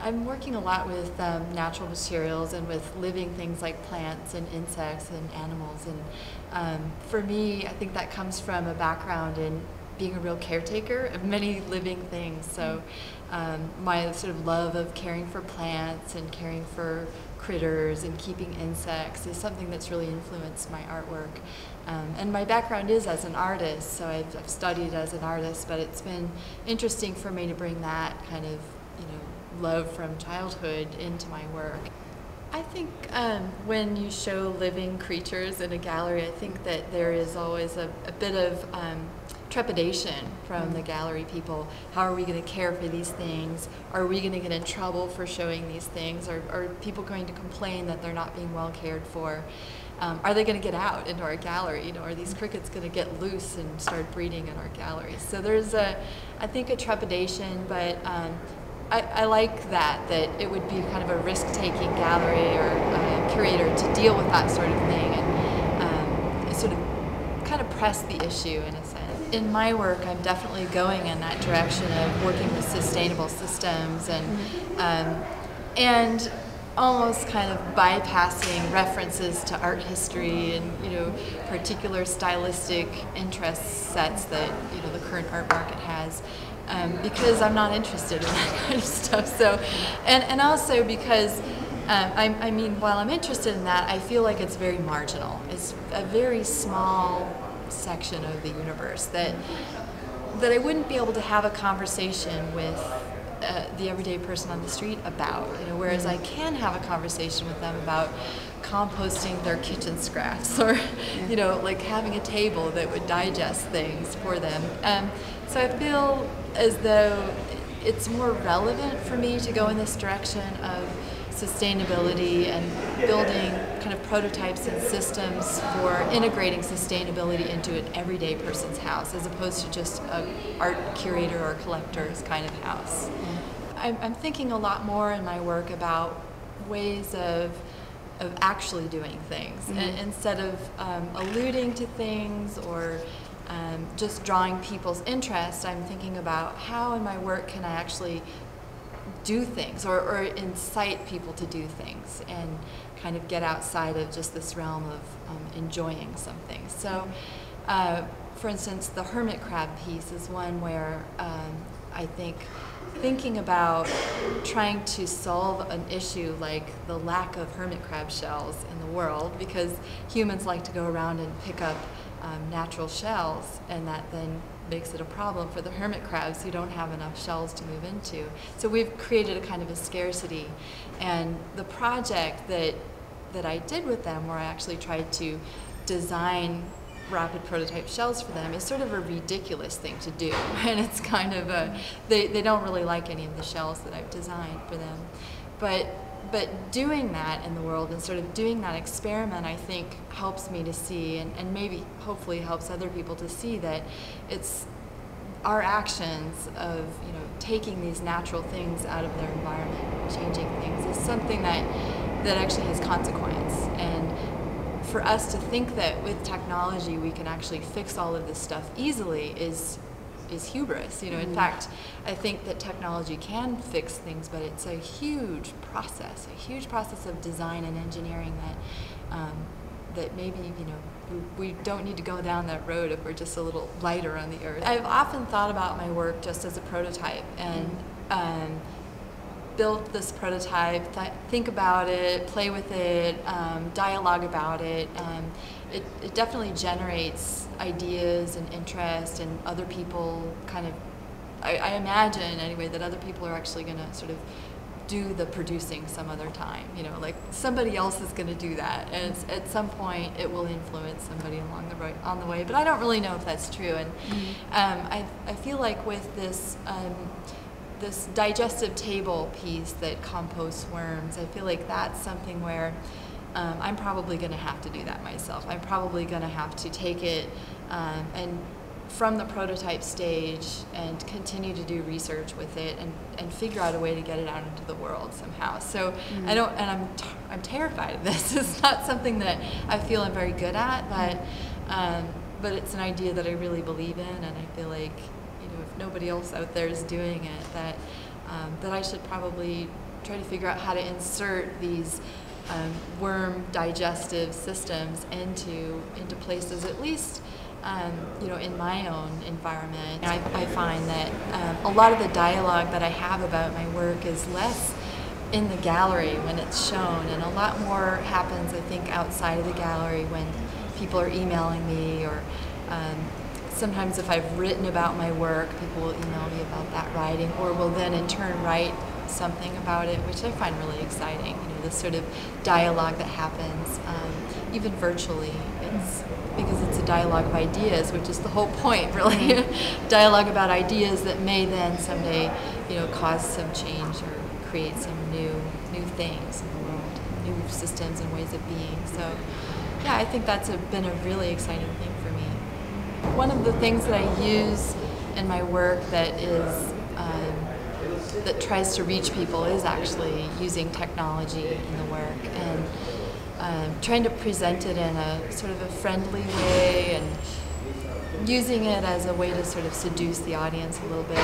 I'm working a lot with natural materials and with living things like plants and insects and animals. And for me, I think that comes from a background in being a real caretaker of many living things. So my sort of love of caring for plants and caring for critters and keeping insects is something that's really influenced my artwork. And my background is as an artist, so I've studied as an artist, but it's been interesting for me to bring that kind of, love from childhood into my work. I think when you show living creatures in a gallery, I think that there is always a bit of trepidation from the gallery people. How are we going to care for these things? Are we going to get in trouble for showing these things? Are people going to complain that they're not being well cared for? Are they going to get out into our gallery? Are these crickets going to get loose and start breeding in our gallery? So there's I think a trepidation, but I like that it would be kind of a risk-taking gallery or curator to deal with that sort of thing and sort of kind of press the issue in a sense. In my work, I'm definitely going in that direction of working with sustainable systems and almost kind of bypassing references to art history and particular stylistic interest sets that the current art market has. Because I'm not interested in that kind of stuff. So, and also because, I mean, while I'm interested in that, I feel like it's very marginal. It's a very small section of the universe that I wouldn't be able to have a conversation with the everyday person on the street about. Whereas I can have a conversation with them about composting their kitchen scraps or, like having a table that would digest things for them. So I feel as though it's more relevant for me to go in this direction of sustainability and building kind of prototypes and systems for integrating sustainability into an everyday person's house as opposed to just an art curator or collector's kind of house. I'm thinking a lot more in my work about ways of actually doing things and instead of alluding to things or just drawing people's interest. I'm thinking about how in my work can I actually do things or incite people to do things and kind of get outside of just this realm of enjoying something. So for instance, the hermit crab piece is one where I think thinking about trying to solve an issue like the lack of hermit crab shells in the world, because humans like to go around and pick up natural shells, and that then makes it a problem for the hermit crabs who don't have enough shells to move into. So we've created a kind of a scarcity, and the project that I did with them, where I actually tried to design rapid prototype shells for them, is sort of a ridiculous thing to do, and it's kind of they don't really like any of the shells that I've designed for them, but doing that in the world and sort of doing that experiment, I think helps me to see, and maybe hopefully helps other people to see, that it's our actions of taking these natural things out of their environment, changing things, is something that actually has consequence. And for us to think that with technology we can actually fix all of this stuff easily is hubris. In fact, I think that technology can fix things, but it's a huge process of design and engineering that maybe we don't need to go down that road if we're just a little lighter on the earth. I've often thought about my work just as a prototype and build this prototype, think about it, play with it, dialogue about it. It definitely generates ideas and interest, and other people kind of, I imagine anyway, that other people are actually going to sort of do the producing some other time. Like somebody else is going to do that, and at some point it will influence somebody on the way. But I don't really know if that's true. And I feel like with this this digestive table piece that composts worms, I feel like that's something where I'm probably going to have to do that myself. I'm probably going to have to take it and from the prototype stage and continue to do research with it and figure out a way to get it out into the world somehow. So I'm terrified of this. It's not something that I feel I'm very good at, but it's an idea that I really believe in, and I feel like if nobody else out there is doing it, that I should probably try to figure out how to insert these worm digestive systems into places, at least in my own environment. I find that a lot of the dialogue that I have about my work is less in the gallery when it's shown, and a lot more happens, I think, outside of the gallery when people are emailing me, or sometimes if I've written about my work, people will email me about that writing, or will then in turn write something about it, which I find really exciting. This sort of dialogue that happens, even virtually. It's because it's a dialogue of ideas, which is the whole point, really. Dialogue about ideas that may then someday, cause some change or create some new things in the world, new systems and ways of being. So, yeah, I think that's been a really exciting thing for me. One of the things that I use in my work that tries to reach people is actually using technology in the work, and trying to present it in a sort of a friendly way, and using it as a way to sort of seduce the audience a little bit.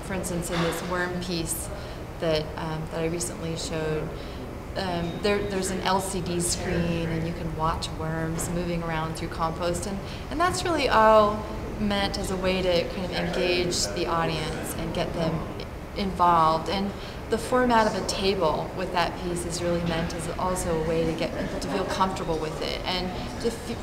For instance, in this worm piece that I recently showed, there's an LCD screen, and you can watch worms moving around through compost, and that's really all meant as a way to kind of engage the audience and get them involved. And the format of a table with that piece is really meant as also a way to get people to feel comfortable with it, and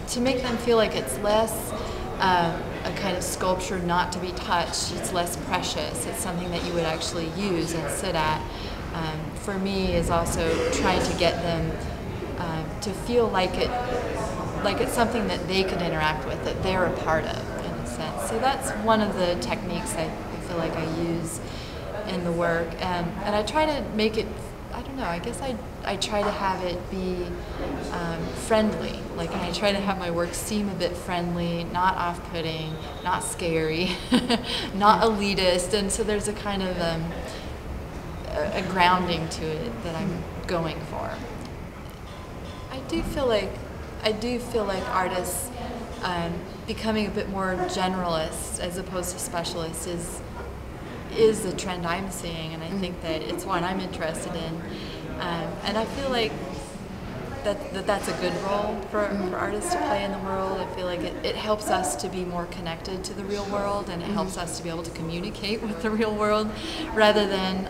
to make them feel like it's less a kind of sculpture not to be touched. It's less precious. It's something that you would actually use and sit at. For me, is also trying to get them to feel like it's something that they could interact with, that they're a part of, in a sense. So that's one of the techniques I feel like I use in the work, and I try to make it, I don't know, I guess I try to have it be friendly. Like, I try to have my work seem a bit friendly, not off-putting, not scary, not elitist, and so there's a kind of a grounding to it that I'm going for. I do feel like artists becoming a bit more generalist as opposed to specialist is a trend I'm seeing, and I think that it's one I'm interested in, and I feel like that's a good role for artists to play in the world. I feel like it helps us to be more connected to the real world, and it helps us to be able to communicate with the real world, rather than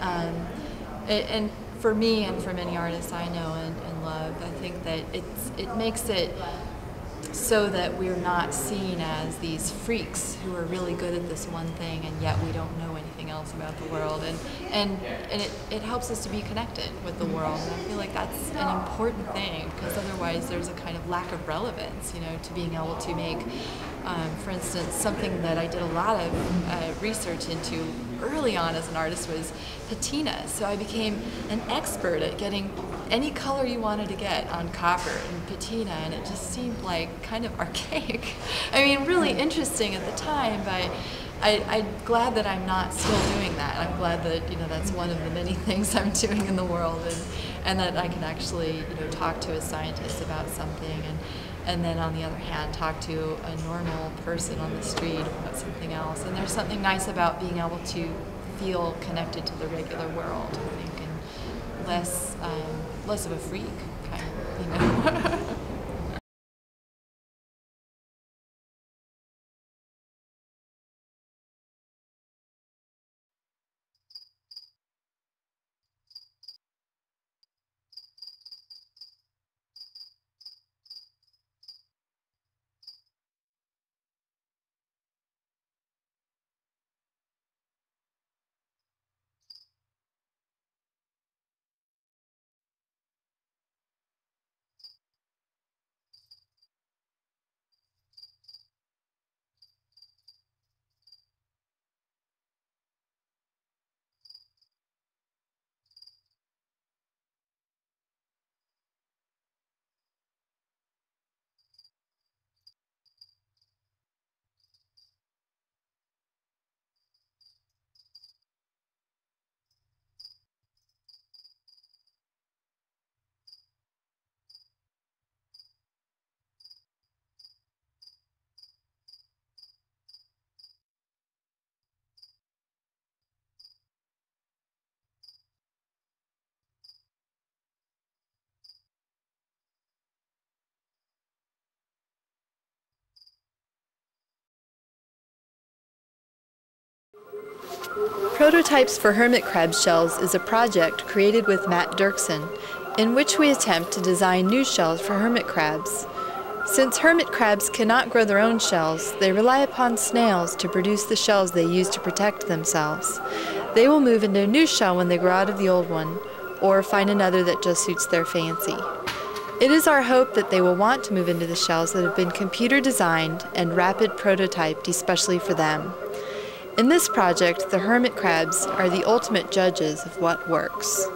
and for me and for many artists I know and love, I think that it makes it so that we're not seen as these freaks who are really good at this one thing, and yet we don't know anything else about the world, and it helps us to be connected with the world, and I feel like that's an important thing, because otherwise there's a kind of lack of relevance, to being able to make, for instance, something that I did a lot of research into early on as an artist was patina. So I became an expert at getting any color you wanted to get on copper and patina, and it just seemed like kind of archaic. I mean, really interesting at the time, but I'm glad that I'm not still doing that. I'm glad that that's one of the many things I'm doing in the world, and that I can actually talk to a scientist about something, and then on the other hand talk to a normal person on the street about something else. And there's something nice about being able to feel connected to the regular world, I think, and less of a freak kind of, Prototypes for Hermit crab shells is a project created with Matt Dirksen, in which we attempt to design new shells for hermit crabs. Since hermit crabs cannot grow their own shells, they rely upon snails to produce the shells they use to protect themselves. They will move into a new shell when they grow out of the old one, or find another that just suits their fancy. It is our hope that they will want to move into the shells that have been computer designed and rapid prototyped especially for them. In this project, the hermit crabs are the ultimate judges of what works.